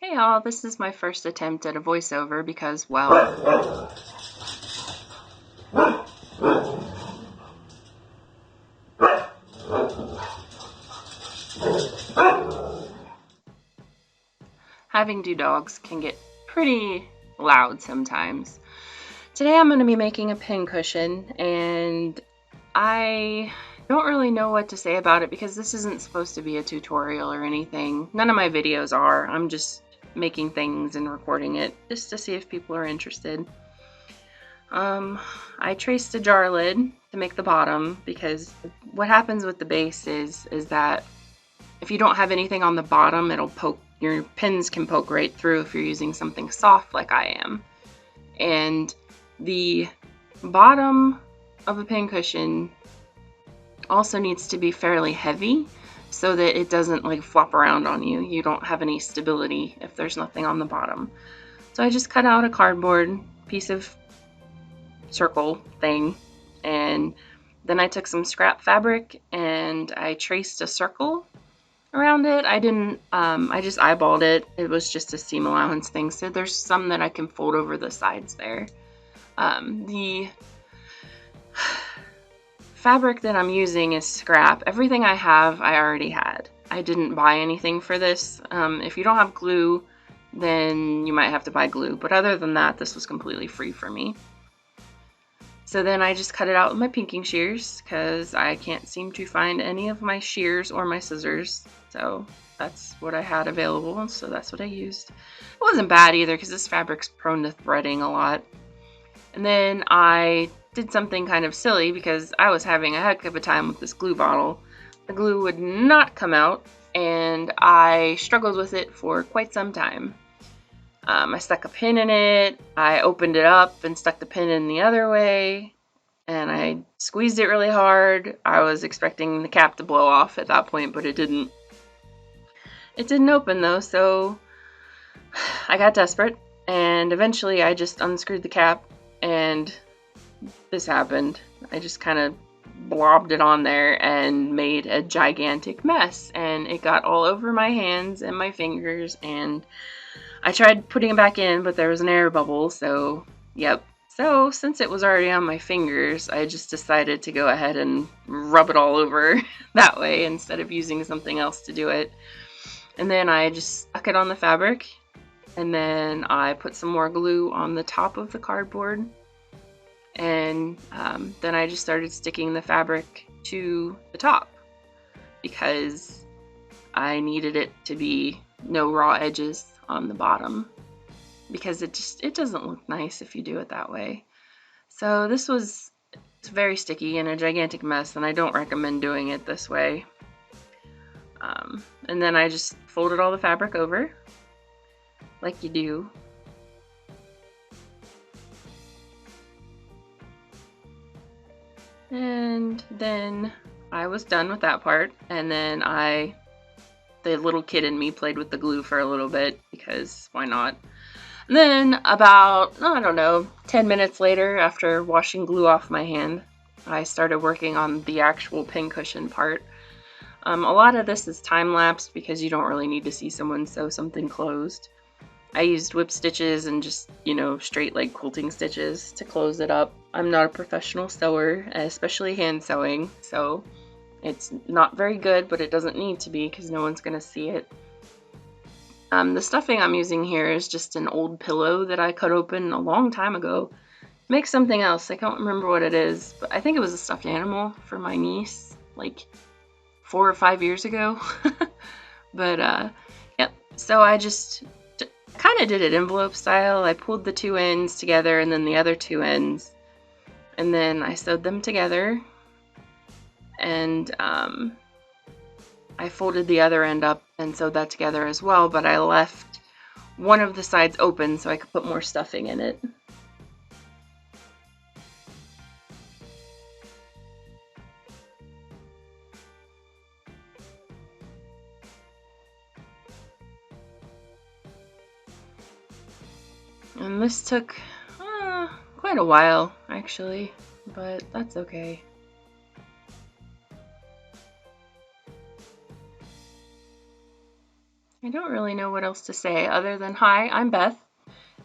Hey all, this is my first attempt at a voiceover because, well, having two dogs can get pretty loud sometimes. Today I'm going to be making a pincushion, and I don't really know what to say about it because this isn't supposed to be a tutorial or anything. None of my videos are. I'm just making things and recording it just to see if people are interested. I traced a jar lid to make the bottom because what happens with the base is that if you don't have anything on the bottom, it'll poke, your pins can poke right through if you're using something soft like I am. And the bottom of a pincushion also needs to be fairly heavy so that it doesn't like flop around on you. You don't have any stability if there's nothing on the bottom. So I just cut out a cardboard piece of circle thing, and then I took some scrap fabric and I traced a circle around it. I just eyeballed it. It was just a seam allowance thing, so there's some that I can fold over the sides there. The fabric that I'm using is scrap. Everything I have, I already had. I didn't buy anything for this. If you don't have glue, then you might have to buy glue, but other than that, this was completely free for me. So then I just cut it out with my pinking shears because I can't seem to find any of my shears or my scissors. So that's what I had available, and so that's what I used. It wasn't bad either because this fabric's prone to threading a lot. And then I did something kind of silly because I was having a heck of a time with this glue bottle. The glue would not come out, and I struggled with it for quite some time. I stuck a pin in it, I opened it up and stuck the pin in the other way, and I squeezed it really hard. I was expecting the cap to blow off at that point, but it didn't. It didn't open though, so I got desperate, and eventually I just unscrewed the cap, and this happened. I just kind of blobbed it on there and made a gigantic mess, and it got all over my hands and my fingers, and I tried putting it back in, but there was an air bubble, so yep. So since it was already on my fingers, I just decided to go ahead and rub it all over that way instead of using something else to do it. And then I just stuck it on the fabric, and then I put some more glue on the top of the cardboard, and then I just started sticking the fabric to the top because I needed it to be no raw edges on the bottom because it doesn't look nice if you do it that way. So this was very sticky and a gigantic mess, and I don't recommend doing it this way. And then I just folded all the fabric over like you do. And then I was done with that part, and then the little kid in me played with the glue for a little bit because why not? And then about, I don't know, 10 minutes later, after washing glue off my hand, I started working on the actual pincushion part. A lot of this is time-lapsed because you don't really need to see someone sew something closed. I used whip stitches and just, straight like quilting stitches to close it up. I'm not a professional sewer, especially hand sewing, so it's not very good, but it doesn't need to be because no one's going to see it. The stuffing I'm using here is just an old pillow that I cut open a long time ago. Make something else. I can't remember what it is, but I think it was a stuffed animal for my niece, like 4 or 5 years ago. But yep. So I just kind of did it envelope style. I pulled the two ends together and then the other two ends, and then I sewed them together, and I folded the other end up and sewed that together as well, but I left one of the sides open so I could put more stuffing in it. And this took quite a while, actually, but that's okay. I don't don't really know what else to say other than hi, I'm Beth,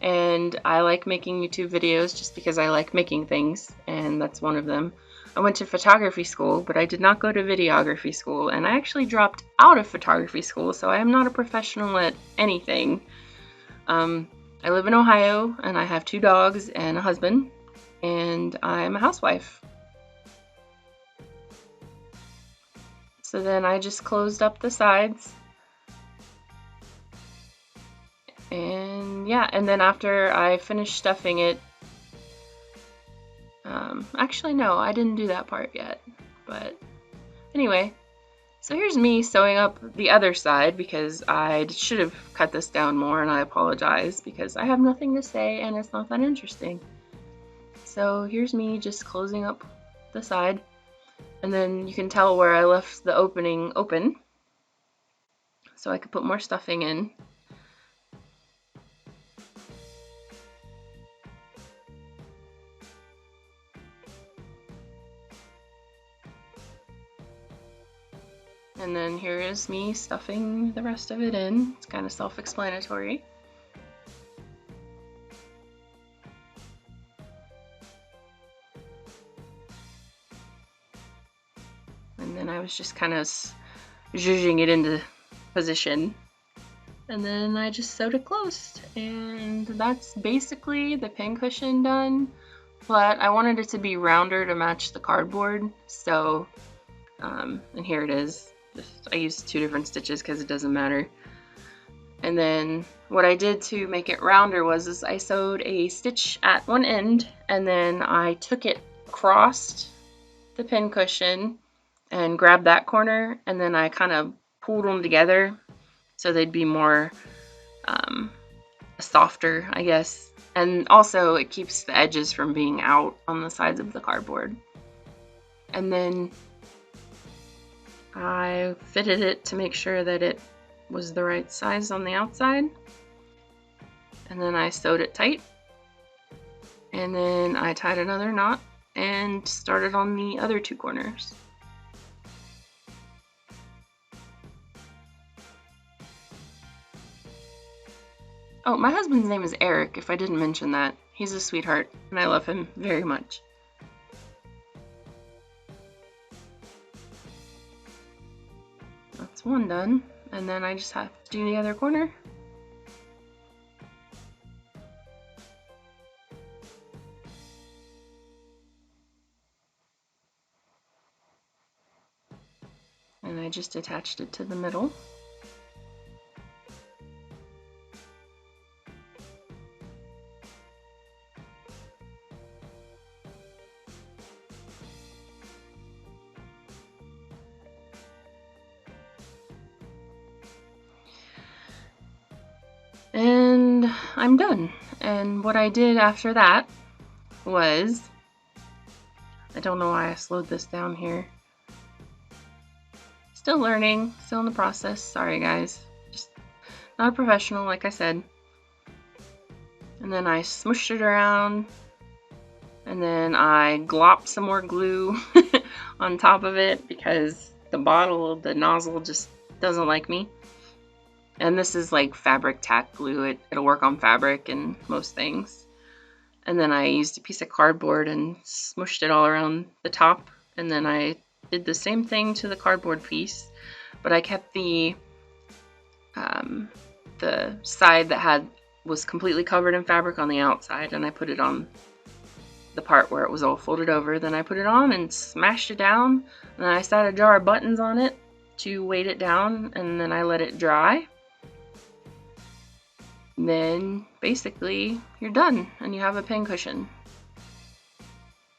and I like making YouTube videos just because I like making things, and that's one of them. I went to photography school, but I did not go to videography school, and I actually dropped out of photography school, so I am not a professional at anything. I live in Ohio, and I have 2 dogs and a husband, and I'm a housewife. So then I just closed up the sides. And yeah, and then after I finished stuffing it, actually no, I didn't do that part yet, but anyway, so here's me sewing up the other side because I should have cut this down more, and I apologize because I have nothing to say and it's not that interesting. So here's me just closing up the side, and then you can tell where I left the opening open so I could put more stuffing in. And then here is me stuffing the rest of it in. It's kind of self-explanatory. And then I was just kind of zhuzhing it into position. And then I just sewed it closed. And that's basically the pincushion done. But I wanted it to be rounder to match the cardboard. So, and here it is. I used 2 different stitches because it doesn't matter. And then what I did to make it rounder was I sewed a stitch at one end, and then I took it across the pincushion and grabbed that corner, and then I kind of pulled them together so they'd be more softer, I guess. And also it keeps the edges from being out on the sides of the cardboard. And then I fitted it to make sure that it was the right size on the outside. And then I sewed it tight. And then I tied another knot and started on the other 2 corners. Oh, my husband's name is Eric, if I didn't mention that. He's a sweetheart, and I love him very much. That's one done, and then I just have to do the other corner. And I just attached it to the middle. And I'm done. And what I did after that was, I don't know why I slowed this down here. Still learning, still in the process. Sorry guys, just not a professional like I said. And then I smushed it around, and then I glopped some more glue on top of it because the nozzle just doesn't like me. And this is like fabric tack glue. It'll work on fabric and most things. And then I used a piece of cardboard and smushed it all around the top. And then I did the same thing to the cardboard piece, but I kept the side that was completely covered in fabric on the outside, and I put it on the part where it was all folded over. Then I put it on and smashed it down, and then I set a jar of buttons on it to weight it down, and then I let it dry. Then basically you're done and you have a pincushion.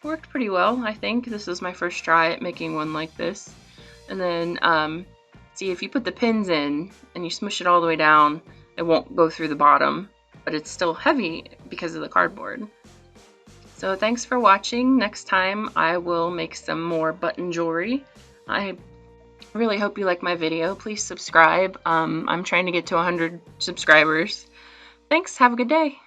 Worked pretty well, I think. This is my first try at making one like this. And then see, if you put the pins in and you smush it all the way down, it won't go through the bottom, but it's still heavy because of the cardboard. So thanks for watching. Next time I will make some more button jewelry. I really hope you like my video. Please subscribe. I'm trying to get to 100 subscribers. Thanks, have a good day.